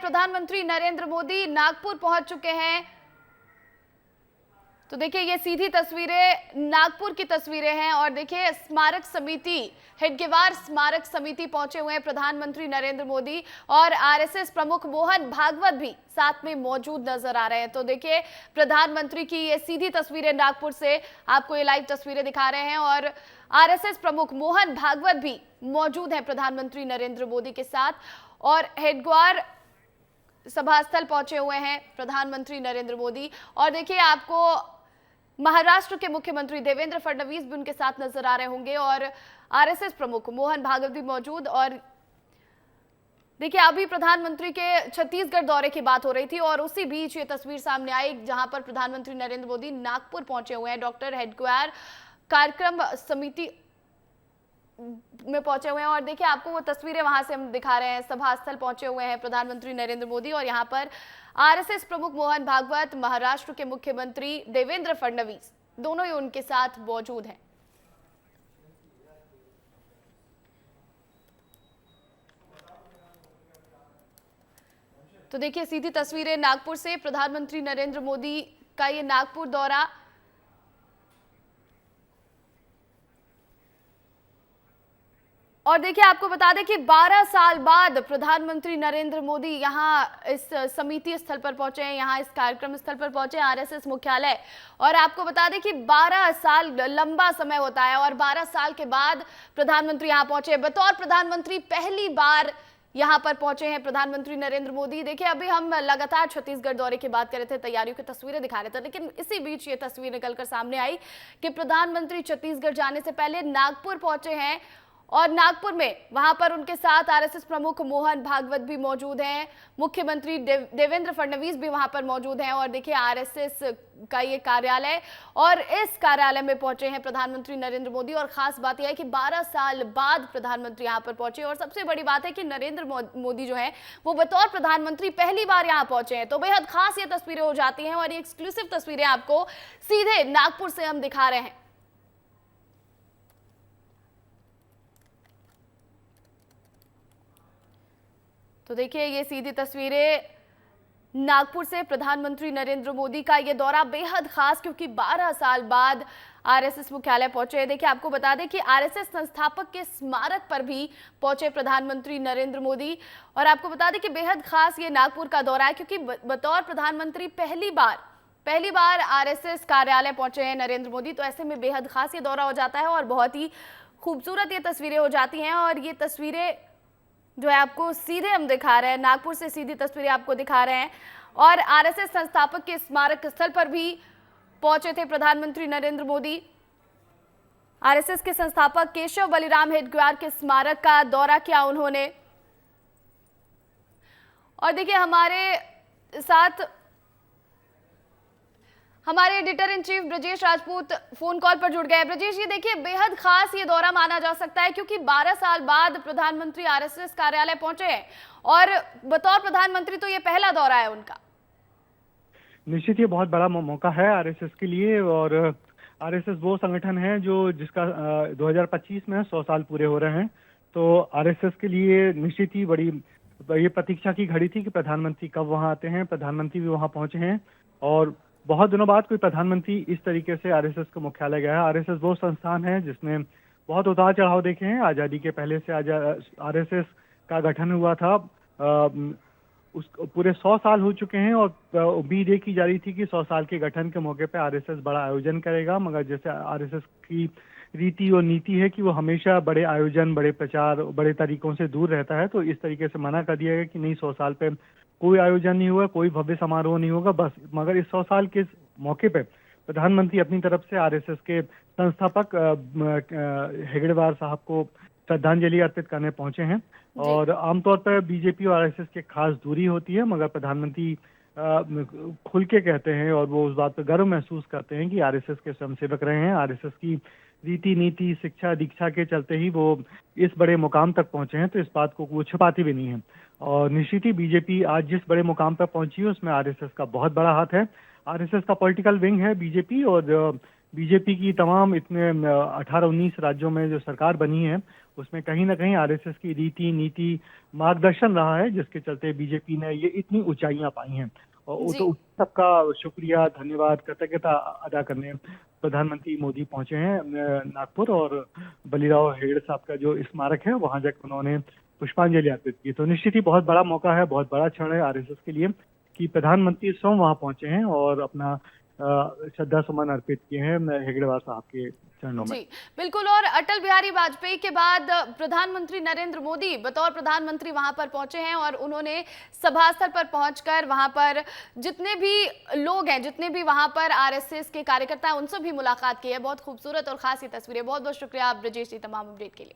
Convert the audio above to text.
प्रधानमंत्री नरेंद्र मोदी नागपुर पहुंच चुके हैं। तो देखिए ये सीधी तस्वीरें नागपुर की तस्वीरें हैं और देखिए स्मारक समिति, हेडगेवार स्मारक समिति पहुंचे हुए हैं प्रधानमंत्री नरेंद्र मोदी और आरएसएस प्रमुख मोहन भागवत भी साथ में मौजूद नजर आ रहे हैं। तो देखिए प्रधानमंत्री की ये सीधी तस्वीरें नागपुर से आपको ये लाइव तस्वीरें दिखा रहे हैं और आरएसएस प्रमुख मोहन भागवत भी मौजूद हैं प्रधानमंत्री नरेंद्र मोदी के साथ और हेडगेवार सभा स्थल पहुंचे हुए हैं प्रधानमंत्री नरेंद्र मोदी। और देखिए आपको महाराष्ट्र के मुख्यमंत्री देवेंद्र फडणवीस भी उनके साथ नजर आ रहे होंगे और आरएसएस प्रमुख मोहन भागवत भी मौजूद। और देखिए अभी प्रधानमंत्री के छत्तीसगढ़ दौरे की बात हो रही थी और उसी बीच ये तस्वीर सामने आई जहां पर प्रधानमंत्री नरेंद्र मोदी नागपुर पहुंचे हुए हैं, डॉक्टर हेडगेवार कार्यक्रम समिति में पहुंचे हुए हैं। और देखिए आपको वो तस्वीरें वहां से हम दिखा रहे हैं, सभा स्थल पहुंचे हुए हैं प्रधानमंत्री नरेंद्र मोदी और यहां पर आरएसएस प्रमुख मोहन भागवत, महाराष्ट्र के मुख्यमंत्री देवेंद्र फडणवीस दोनों ही उनके साथ मौजूद हैं। तो देखिए सीधी तस्वीरें नागपुर से, प्रधानमंत्री नरेंद्र मोदी का ये नागपुर दौरा। और देखिए आपको बता दें कि 12 साल बाद प्रधानमंत्री नरेंद्र मोदी यहाँ इस समिति स्थल पर पहुंचे हैं, यहाँ इस कार्यक्रम स्थल पर पहुंचे आरएसएस मुख्यालय। और आपको बता दें कि 12 साल लंबा समय होता है और 12 साल के बाद प्रधानमंत्री यहाँ पहुंचे। बतौर प्रधानमंत्री पहली बार यहाँ पर पहुंचे हैं प्रधानमंत्री नरेंद्र मोदी। देखिए अभी हम लगातार छत्तीसगढ़ दौरे की बात कर रहे थे, तैयारियों की तस्वीरें दिखा रहे थे, लेकिन इसी बीच ये तस्वीर निकलकर सामने आई कि प्रधानमंत्री छत्तीसगढ़ जाने से पहले नागपुर पहुंचे हैं और नागपुर में वहां पर उनके साथ आरएसएस प्रमुख मोहन भागवत भी मौजूद हैं, मुख्यमंत्री देवेंद्र फडणवीस भी वहां पर मौजूद हैं। और देखिए आरएसएस का ये कार्यालय और इस कार्यालय में पहुंचे हैं प्रधानमंत्री नरेंद्र मोदी। और खास बात यह है कि 12 साल बाद प्रधानमंत्री यहां पर पहुंचे और सबसे बड़ी बात है कि नरेंद्र मोदी जो है वो बतौर प्रधानमंत्री पहली बार यहां पहुंचे हैं। तो बेहद खास ये तस्वीरें हो जाती हैं और ये एक्सक्लूसिव तस्वीरें आपको सीधे नागपुर से हम दिखा रहे हैं। तो देखिए ये सीधी तस्वीरें नागपुर से, प्रधानमंत्री नरेंद्र मोदी का ये दौरा बेहद खास क्योंकि 12 साल बाद आरएसएस मुख्यालय पहुंचे। देखिए आपको बता दें कि आरएसएस संस्थापक के स्मारक पर भी पहुंचे प्रधानमंत्री नरेंद्र मोदी। और आपको बता दें कि बेहद खास ये नागपुर का दौरा है क्योंकि बतौर प्रधानमंत्री पहली बार आरएसएस कार्यालय पहुंचे हैं नरेंद्र मोदी। तो ऐसे में बेहद खास ये दौरा हो जाता है और बहुत ही खूबसूरत ये तस्वीरें हो जाती हैं। और ये तस्वीरें जो है आपको सीधे हम दिखा रहे हैं, नागपुर से सीधी तस्वीरें आपको दिखा रहे हैं। और आरएसएस संस्थापक के स्मारक स्थल पर भी पहुंचे थे प्रधानमंत्री नरेंद्र मोदी। आरएसएस के संस्थापक केशव बलिराम हेडगेवार के स्मारक का दौरा किया उन्होंने। और देखिए हमारे साथ हमारे editor in chief Brajesh Rajput phone call पर जुड़ गए। ब्रजेश, ये देखिए बेहद खास ये दौरा माना जा सकता है क्योंकि 12 साल बाद प्रधानमंत्री आरएसएस कार्यालय पहुंचे हैं और बतौर प्रधानमंत्री तो ये पहला दौरा है उनका। निश्चित ये बहुत बड़ा मौका है आरएसएस के लिए। और आरएसएस वो संगठन है जिसका 2025 में 100 साल पूरे हो रहे हैं। तो आरएसएस के लिए निश्चित ही बड़ी ये प्रतीक्षा की घड़ी थी कि प्रधानमंत्री कब वहां आते हैं। प्रधानमंत्री भी वहां पहुंचे हैं और बहुत दिनों बाद कोई प्रधानमंत्री इस तरीके से आरएसएस के मुख्यालय गया है। आरएसएस वो संस्थान है जिसने बहुत उतार चढ़ाव देखे हैं। आज़ादी के पहले से आरएसएस का गठन हुआ था, उस पूरे 100 साल हो चुके हैं और उम्मीद ये की जा रही थी कि 100 साल के गठन के मौके पे आरएसएस बड़ा आयोजन करेगा। मगर जैसे आरएसएस की रीति और नीति है कि वो हमेशा बड़े आयोजन, बड़े प्रचार, बड़े तरीकों से दूर रहता है, तो इस तरीके से मना कर दिया गया कि नहीं, 100 साल पे कोई आयोजन नहीं होगा, कोई भव्य समारोह नहीं होगा बस। मगर इस 100 साल के मौके पे प्रधानमंत्री अपनी तरफ से आरएसएस के संस्थापक हेगड़ेवार साहब को श्रद्धांजलि अर्पित करने पहुंचे हैं। और आमतौर पर बीजेपी और आरएसएस की खास दूरी होती है, मगर प्रधानमंत्री खुल के कहते हैं और वो उस बात पर गर्व महसूस करते हैं कि आरएसएस के स्वयंसेवक रहे हैं। आरएसएस की रीति नीति, शिक्षा, दीक्षा के चलते ही वो इस बड़े मुकाम तक पहुंचे हैं, तो इस बात को वो छिपाती भी नहीं है। और निश्चित ही बीजेपी आज जिस बड़े मुकाम पर पहुंची है उसमें आरएसएस का बहुत बड़ा हाथ है। आरएसएस का पॉलिटिकल विंग है बीजेपी, और बीजेपी की तमाम इतने 18-19 राज्यों में जो सरकार बनी है उसमें कहीं ना कहीं आरएसएस की रीति नीति मार्गदर्शन रहा है, जिसके चलते बीजेपी ने ये इतनी ऊंचाइयां पाई हैं। और वो जी। तो सबका शुक्रिया, धन्यवाद, कृतज्ञता अदा करने प्रधानमंत्री मोदी पहुंचे हैं नागपुर, और बलीराव हेगड़े साहब का जो स्मारक है वहां जाकर उन्होंने पुष्पांजलि अर्पित की। तो निश्चित ही बहुत बड़ा मौका है, बहुत बड़ा क्षण है आरएसएस के लिए कि प्रधानमंत्री स्वयं वहां पहुंचे हैं और अपना श्रद्धा सुमन अर्पित किए हैं हेगड़ेवार साहब के चरणों में। जी, बिल्कुल। और अटल बिहारी वाजपेयी के बाद प्रधानमंत्री नरेंद्र मोदी बतौर प्रधानमंत्री वहां पर पहुंचे हैं और उन्होंने सभा स्थल पर पहुंचकर वहां पर जितने भी लोग हैं, जितने भी वहां पर आरएसएस के कार्यकर्ता हैं, उनसे भी मुलाकात की है। बहुत खूबसूरत और खास ये तस्वीरें। बहुत बहुत शुक्रिया आप ब्रजेश जी तमाम अपडेट के लिए।